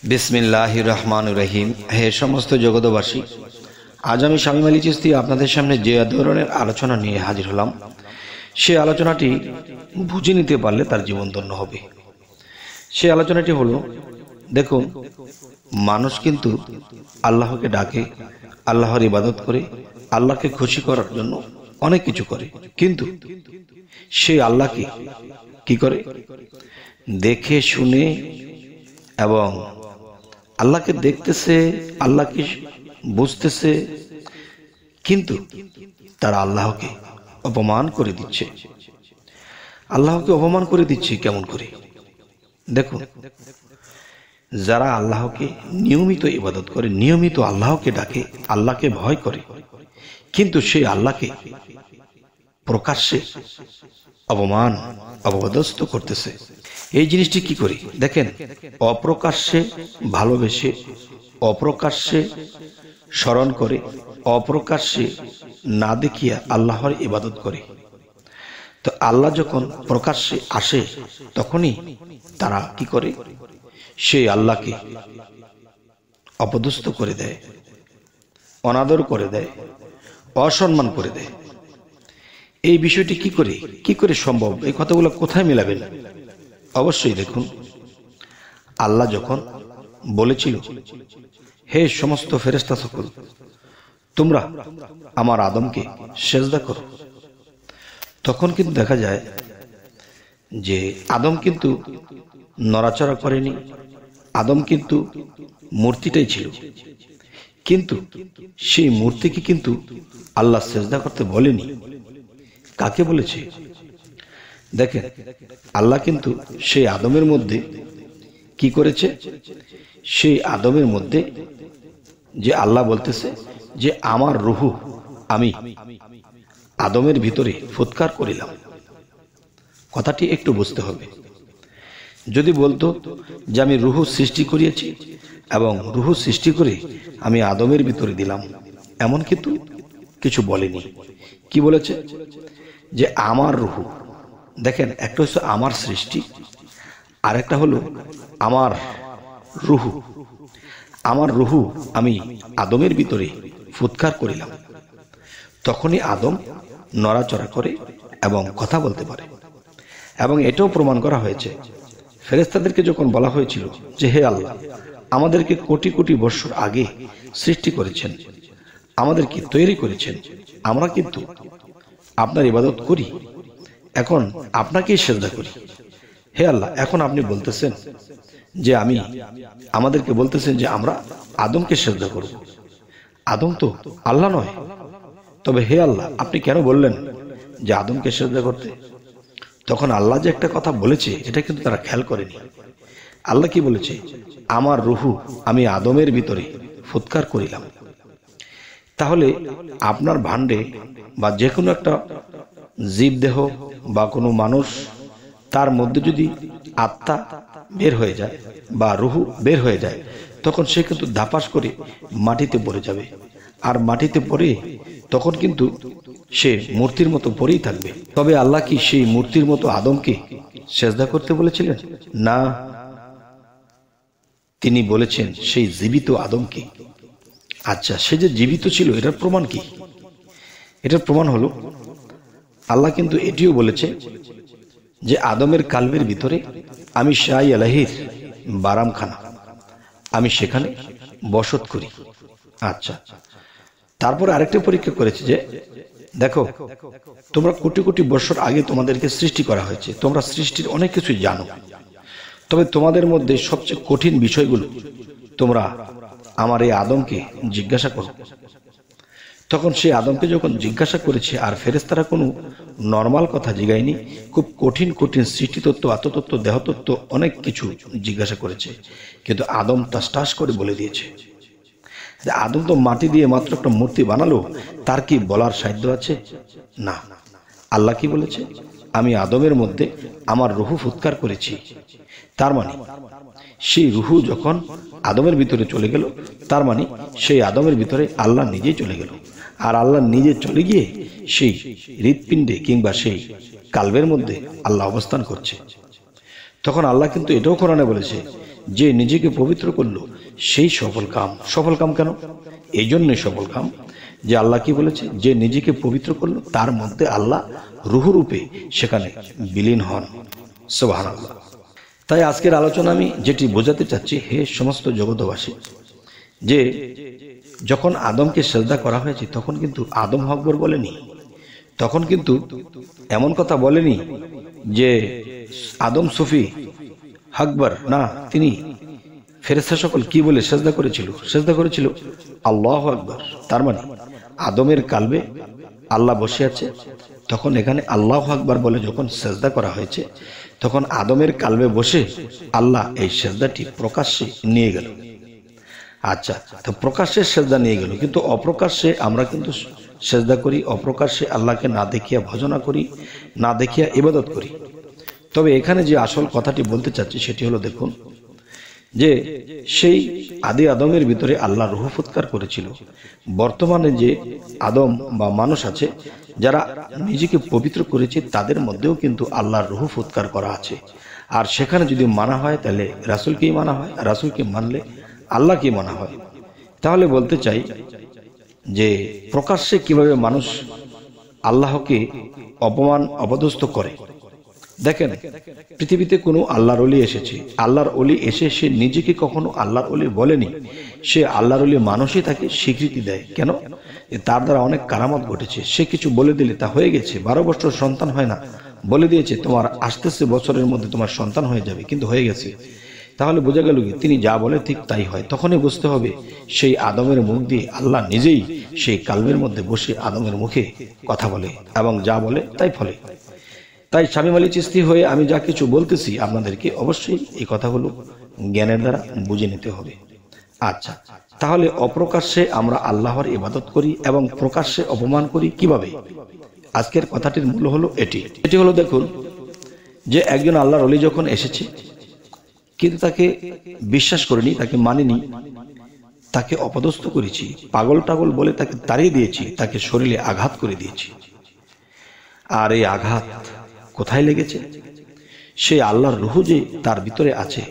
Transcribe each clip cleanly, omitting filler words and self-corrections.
বিসমিল্লাহির রহমানির রহিম। হে সমস্ত জগতবাসী, আজ আমি শামীম আলী চিশতি আপনাদের সামনে যে ধরনের আলোচনা নিয়ে হাজির হলাম, সে আলোচনাটি বুঝে নিতে পারলে তার জীবন ধন্য হবে। সে আলোচনাটি হলো, দেখুন, মানুষ কিন্তু আল্লাহকে ডাকে, আল্লাহর ইবাদত করে, আল্লাহকে খুশি করার জন্য অনেক কিছু করে, কিন্তু সে আল্লাহকে কি করে? দেখে শুনে এবং আল্লাহকে দেখতেছে, আল্লাহকে বুঝতেছে, কিন্তু তারা আল্লাহকে অপমান করে দিচ্ছে। আল্লাহকে অপমান করে দিচ্ছে কেমন করে? দেখুন, যারা আল্লাহকে নিয়মিত ইবাদত করে, নিয়মিত আল্লাহকে ডাকে, আল্লাহকে ভয় করে, কিন্তু সেই আল্লাহকে প্রকাশ্যে অপমান অপদস্থ করতেছে। এই জিনিসটি কি করে? দেখেন, অপ্রকাশ্যে ভালোবেসে, অপ্রকাশ্যে স্মরণ করে, অপ্রকাশ্যে না দেখিয়া আল্লাহর ইবাদত করে। তো আল্লাহ যখন প্রকাশ্যে আসে, তখনই তারা কি করে? সেই আল্লাহকে অপদস্থ করে দেয়, অনাদর করে দেয়, অসম্মান করে দেয়। এই বিষয়টি কি করে সম্ভব? এই কথাগুলো কোথায় মিলাবেন? অবশ্যই দেখুন, আল্লাহ যখন বলেছিল, হে সমস্ত ফেরেশতা সকল, তোমরা আমার আদমকে সেজদা করো, তখন কিন্তু দেখা যায় যে আদম কিন্তু নড়াচড়া করেনি, আদম কিন্তু মূর্তিটাই ছিল, কিন্তু সেই মূর্তিকে কিন্তু আল্লাহ সেজদা করতে বলেনি। কাকে বলেছে? দেখেন, আল্লাহ কিন্তু সেই আদমের মধ্যে কি করেছে? সেই আদমের মধ্যে যে আল্লাহ বলতেছে যে আমার রূহ আমি আদমের ভিতরে ফুৎকার করিলাম। কথাটি একটু বুঝতে হবে। যদি বলতো যে আমি রূহ সৃষ্টি করিয়েছি এবং রূহ সৃষ্টি করে আমি আদমের ভিতরে দিলাম, এমন কিন্তু কিছু বলেনি। কি বলেছে? যে আমার রূহ। দেখেন, একটা হচ্ছে আমার সৃষ্টি, আর একটা হলো আমার রূহ। আমার রূহ আমি আদমের ভিতরে ফুৎকার করিলাম, তখনই আদম নড়াচড়া করে এবং কথা বলতে পারে। এবং এটাও প্রমাণ করা হয়েছে, ফেরেশতাদেরকে যখন বলা হয়েছিল যে হে আল্লাহ, আমাদেরকে কোটি কোটি বছর আগে সৃষ্টি করেছেন, আমাদেরকে তৈরি করেছেন, আমরা কিন্তু আপনার ইবাদত করি, এখন আপনাকেই সেজদা করি। হে আল্লাহ, এখন আপনি বলতেছেন যে আমাদেরকে বলতেছেন যে আমরা আদমকে সেজদা করব। আদম তো আল্লাহ নয়, তবে হে আল্লাহ, আপনি কেন বললেন যে আদমকে সেজদা করতে? তখন আল্লাহ যে একটা কথা বলেছে, এটা কিন্তু তারা খেয়াল করেনি। আল্লাহ কি বলেছে? আমার রূহ আমি আদমের ভিতরে ফুৎকার করিলাম। তাহলে আপনার ভাণ্ডে বা যে কোনো একটা জীবদেহ বা কোনো মানুষ, তার মধ্যে যদি আত্মা বের হয়ে যায় বা রূহ বের হয়ে যায়, তখন সে কিন্তু ধাপাস করে মাটিতে পড়ে যাবে। আর মাটিতে পড়ে তখন কিন্তু সে মূর্তির মতো পড়েই থাকবে। তবে আল্লাহ কি সেই মূর্তির মতো আদমকে সেজদা করতে বলেছিলেন? না, তিনি বলেছেন সেই জীবিত আদমকে। আচ্ছা, সে যে জীবিত ছিল, এটার প্রমাণ কি? এটার প্রমাণ হলো, আল্লাহ কিন্তু এটিও বলেছে যে আদমের কালবের ভিতরে আমি শাহ আলাহির বারামখানা, আমি সেখানে বসত করি। আচ্ছা, তারপরে আরেকটা পরীক্ষা করেছে যে দেখো, তোমরা কোটি কোটি বছর আগে তোমাদেরকে সৃষ্টি করা হয়েছে, তোমরা সৃষ্টির অনেক কিছু জানো, তবে তোমাদের মধ্যে সবচেয়ে কঠিন বিষয়গুলো তোমরা আমার এই আদমকে জিজ্ঞাসা করো। তখন সেই আদমকে যখন জিজ্ঞাসা করেছে, আর ফেরেশতারা কোনো নর্মাল কথা জিগায়নি, খুব কঠিন কঠিন সৃষ্টিতত্ত্ব, আত্মতত্ত্ব, দেহতত্ত্ব, অনেক কিছু জিজ্ঞাসা করেছে, কিন্তু আদম টাস করে বলে দিয়েছে যে আদম তো মাটি দিয়ে মাত্র একটা মূর্তি বানালো, তার কি বলার সাধ্য আছে? না। আল্লাহ কি বলেছে? আমি আদমের মধ্যে আমার রূহ ফুৎকার করেছি। তার মানে সেই রূহ যখন আদমের ভিতরে চলে গেল, তার মানে সেই আদমের ভিতরে আল্লাহ নিজেই চলে গেল। আর আল্লাহ নিজে চলে গিয়ে সেই হৃৎপিণ্ডে কিংবা সেই কালবের মধ্যে আল্লাহ অবস্থান করছে। তখন আল্লাহ কিন্তু এটাও কোরআনে বলেছে যে নিজেকে পবিত্র করলো সেই সফল কাম। সফল কাম কেন? এই জন্যই সফল কাম যে আল্লাহ কি বলেছে, যে নিজেকে পবিত্র করলো তার মধ্যে আল্লাহ রূপে সেখানে বিলীন হন। সুবহানাল্লাহ। তাই আজকের আলোচনা আমি যেটি বোঝাতে চাচ্ছি, হে সমস্ত জগতবাসী, যে যখন আদমকে সেজদা করা হয়েছে তখন কিন্তু আদম আকবর বলেনি, তখন কিন্তু এমন কথা বলেনি যে আদম সুফি আকবর, না, তিনি ফেরেশতা সকল কি বলে সেজদা করেছিল? সেজদা করেছিল আল্লাহু আকবর। তার মানে আদমের কালবে আল্লাহ বসে আছে, তখন এখানে আল্লাহু আকবর বলে যখন সেজদা করা হয়েছে তখন আদমের কালবে বসে আল্লাহ এই সেজদাটি প্রকাশ্যে নিয়ে গেল। আচ্ছা, তো প্রকাশ্যে সেজদা নিয়ে গেল, কিন্তু অপ্রকাশ্যে আমরা কিন্তু সেজদা করি, অপ্রকাশ্যে আল্লাহকে না দেখিয়া ভজনা করি, না দেখিয়া ইবাদত করি। তবে এখানে যে আসল কথাটি বলতে চাচ্ছি সেটি হলো, দেখুন যে সেই আদি আদমের ভিতরে আল্লাহ রূহ ফুৎকার করেছিল। বর্তমানে যে আদম বা মানুষ আছে যারা নিজেকে পবিত্র করেছে তাদের মধ্যেও কিন্তু আল্লাহর রূহ ফুৎকার করা আছে। আর সেখানে যদি মানা হয় তাহলে রাসূলকেই মানা হয়, আর রাসূলকে মানলে আল্লাহকে মানা হয়। তাহলে বলতে চাই যে প্রকাশ্যে কিভাবে মানুষ আল্লাহকে অপমান অপদস্থ করে। দেখেন, পৃথিবীতে কোনো আল্লাহর ওলি এসেছে, আল্লাহর ওলি এসে সে নিজেকে কখনো আল্লাহর ওলি বলেনি, সে আল্লাহর ওলি মানুষই তাকে স্বীকৃতি দেয়। কেন? তার দ্বারা অনেক কারামত ঘটেছে, সে কিছু বলে দিলে তা হয়ে গেছে। 12 বছর সন্তান হয় না, বলে দিয়েছে তোমার আসতেছে বছরের মধ্যে তোমার সন্তান হয়ে যাবে, কিন্তু হয়ে গেছে। তাহলে বোঝা গেল কি তিনি যা বলে ঠিক তাই হয়। তখনই বুঝতে হবে সেই আদমের মুখ দিয়ে আল্লাহ নিজেই সেই কালবের মধ্যে বসে আদমের মুখে কথা বলে এবং যা বলে তাই ফলে। তাই শামীম আলী চিশতি হয়ে আমি যা কিছু বলতেছি আপনাদেরকে অবশ্যই এই কথাগুলো জ্ঞানের দ্বারা বুঝে নিতে হবে। আচ্ছা, তাহলে অপ্রকাশ্যে আমরা আল্লাহর ইবাদত করি এবং প্রকাশ্যে অপমান করি কিভাবে? আজকের কথাটির মূল হলো এটি হলো, দেখুন যে একজন আল্লাহর ওলি যখন এসেছে কিন্তু তাকে বিশ্বাস করিনি, তাকে মানিনি, তাকে অপদস্থ করেছি, পাগল টাগল বলে তাকে তাড়িয়ে দিয়েছি, তাকে শরীরে আঘাত করে দিয়েছি। আর এই আঘাত কোথায় লেগেছে? সেই আল্লাহর রূহ যে তার ভিতরে আছে,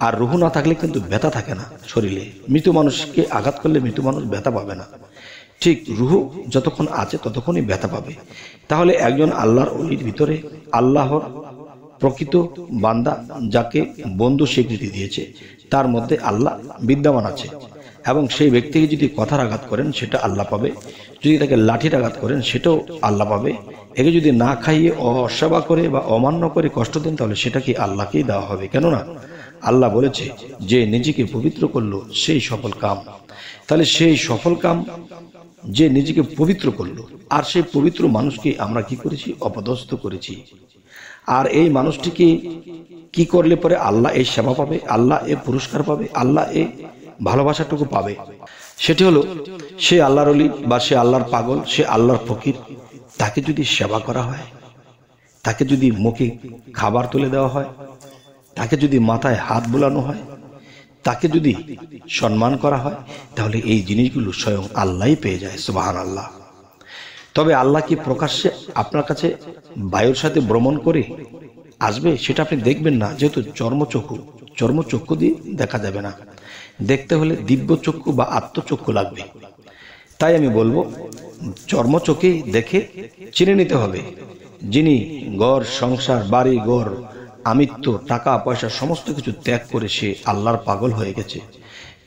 আর রূহ না থাকলে কিন্তু ব্যথা থাকে না শরীরে। মৃত মানুষকে আঘাত করলে মৃত মানুষ ব্যথা পাবে না, ঠিক রূহ যতক্ষণ আছে ততক্ষণই ব্যথা পাবে। তাহলে একজন আল্লাহর ওলির ভিতরে আল্লাহর প্রকৃত বান্দা যাকে বন্ধু স্বীকৃতি দিয়েছে তার মধ্যে আল্লাহ বিদ্যমান আছে, এবং সেই ব্যক্তিকে যদি কথার আঘাত করেন সেটা আল্লাহ পাবে, যদি তাকে লাঠির আঘাত করেন সেটাও আল্লাহ পাবে। একে যদি না খাইয়ে অসেবা করে বা অমান্য করে কষ্ট দেন তাহলে সেটা কি আল্লাহকেই দেওয়া হবে। কেননা আল্লাহ বলেছে যে নিজেকে পবিত্র করলো সেই সফল কাম। তাহলে সেই সফল কাম যে নিজেকে পবিত্র করলো, আর সেই পবিত্র মানুষকে আমরা কি করেছি? অপদস্থ করেছি। আর এই মানুষটিকে কি করলে পরে আল্লাহ এই সেবা পাবে, আল্লাহ এ পুরস্কার পাবে, আল্লাহ এ ভালোবাসাটুকু পাবে? সেটি হলো সে আল্লাহর ওলি বা সে আল্লাহর পাগল, সে আল্লাহর ফকির, তাকে যদি সেবা করা হয়, তাকে যদি মুখে খাবার তুলে দেওয়া হয়, তাকে যদি মাথায় হাত বোলানো হয়, তাকে যদি সম্মান করা হয়, তাহলে এই জিনিসগুলো স্বয়ং আল্লাহই পেয়ে যায়। সুবহানাল্লাহ। তবে আল্লাহ কি প্রকাশ্যে আপনার কাছে বায়ুর সাথে ভ্রমণ করে আসবে সেটা আপনি দেখবেন না, যেহেতু চর্মচক্ষু দিয়ে দেখা যাবে না। দেখতে হলে দিব্য চক্ষু বা আত্মচক্ষু লাগবে। তাই আমি বলবো চর্মচোখে দেখে চিনে নিতে হবে যিনি ঘর সংসার বাড়ি ঘর আমিত্ব টাকা পয়সা সমস্ত কিছু ত্যাগ করে সে আল্লাহর পাগল হয়ে গেছে,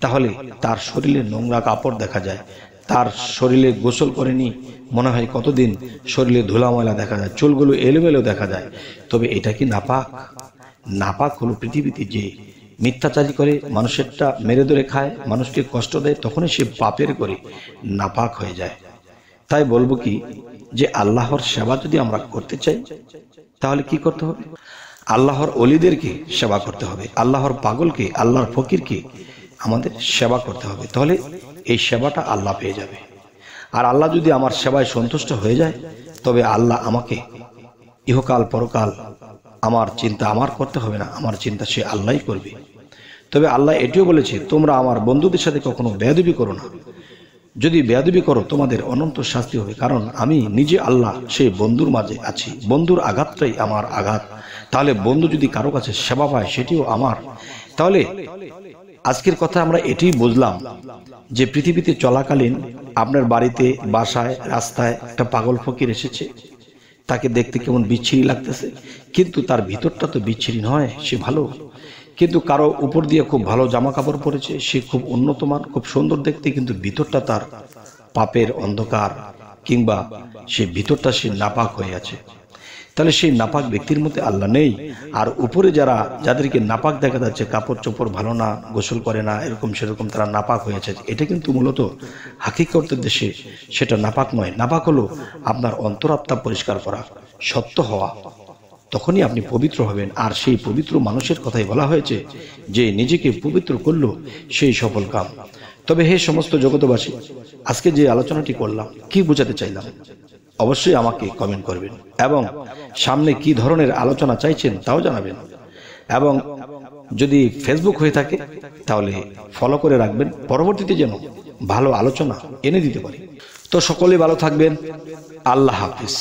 তাহলে তার শরীরে নোংরা কাপড় দেখা যায়, তার শরীরে গোসল করেনি মনে হয় কতদিন, শরীরে ধুলা ময়লা দেখা যায়, চুলগুলো এলোমেলো দেখা যায়। তবে এটা কি নাপাক? নাপাক হলো পৃথিবীতে যে মিথ্যাচারী করে, মানুষেরটা মেরে ধরে খায়, মানুষকে কষ্ট দেয়, তখনই সে পাপের করে নাপাক হয়ে যায়। তাই বলবো কি যে আল্লাহর সেবা যদি আমরা করতে চাই তাহলে কি করতে হবে? আল্লাহর ওলিদেরকে সেবা করতে হবে, আল্লাহর পাগলকে আল্লাহর ফকিরকে আমাদের সেবা করতে হবে। তাহলে এই সেবাটা আল্লাহ পেয়ে যাবে। আর আল্লাহ যদি আমার সেবায় সন্তুষ্ট হয়ে যায় তবে আল্লাহ আমাকে ইহকাল পরকাল আমার চিন্তা আমার করতে হবে না, আমার চিন্তা সে আল্লাহই করবে। তবে আল্লাহ এটিও বলেছে তোমরা আমার বন্ধুদের সাথে কখনো বেয়াদবি করো না, যদি বেয়াদবি করো তোমাদের অনন্ত শাস্তি হবে, কারণ আমি নিজে আল্লাহ সেই বন্ধুর মাঝে আছি, বন্ধুর আঘাতটাই আমার আঘাত। তাহলে বন্ধু যদি কারো কাছে সেবা পায় সেটিও আমার, তাহলে আজকের কথা আমরা এটাই বুঝলাম যে পৃথিবীতে চলাকালীন আপনার বাড়িতে, বাসায়, রাস্তায় একটা পাগল ফকির এসেছে, তাকে দেখতে কেমন বিচ্ছিরি লাগতেছে, কিন্তু তার ভিতরটা তো বিচ্ছিরি নয়, সে ভালো। কিন্তু কারো উপর দিয়ে খুব ভালো জামা কাপড় পরেছে, সে খুব উন্নতমান, খুব সুন্দর দেখতে, কিন্তু ভিতরটা তার পাপের অন্ধকার, কিংবা সে ভিতরটা সে নাপাক হয়ে আছে। তাহলে সেই নাপাক ব্যক্তির মধ্যে আল্লাহ নেই। আর উপরে যাদেরকে নাপাক দেখা যাচ্ছে, কাপড় চোপড় ভালো না, গোসল করে না, এরকম সেরকম, তারা নাপাক হয়েছে, এটা কিন্তু মূলত হাকিকতের দেশে সেটা নাপাক নয়। নাপাক হলো আপনার অন্তরাত্মা পরিষ্কার করা, সত্য হওয়া, তখনই আপনি পবিত্র হবেন। আর সেই পবিত্র মানুষের কথাই বলা হয়েছে যে নিজেকে পবিত্র করলো সেই সফল কাম। তবে হে সমস্ত জগতবাসী, আজকে যে আলোচনাটি করলাম, কি বোঝাতে চাইলাম, অবশ্যই আমাকে কমেন্ট করবেন, এবং সামনে কি ধরনের আলোচনা চাইছেন তাও জানাবেন। এবং যদি ফেসবুক হয়ে থাকে তাহলে ফলো করে রাখবেন, পরবর্তীতে যেন ভালো আলোচনা এনে দিতে পারি। তো সকলে ভালো থাকবেন। আল্লাহ হাফিজ।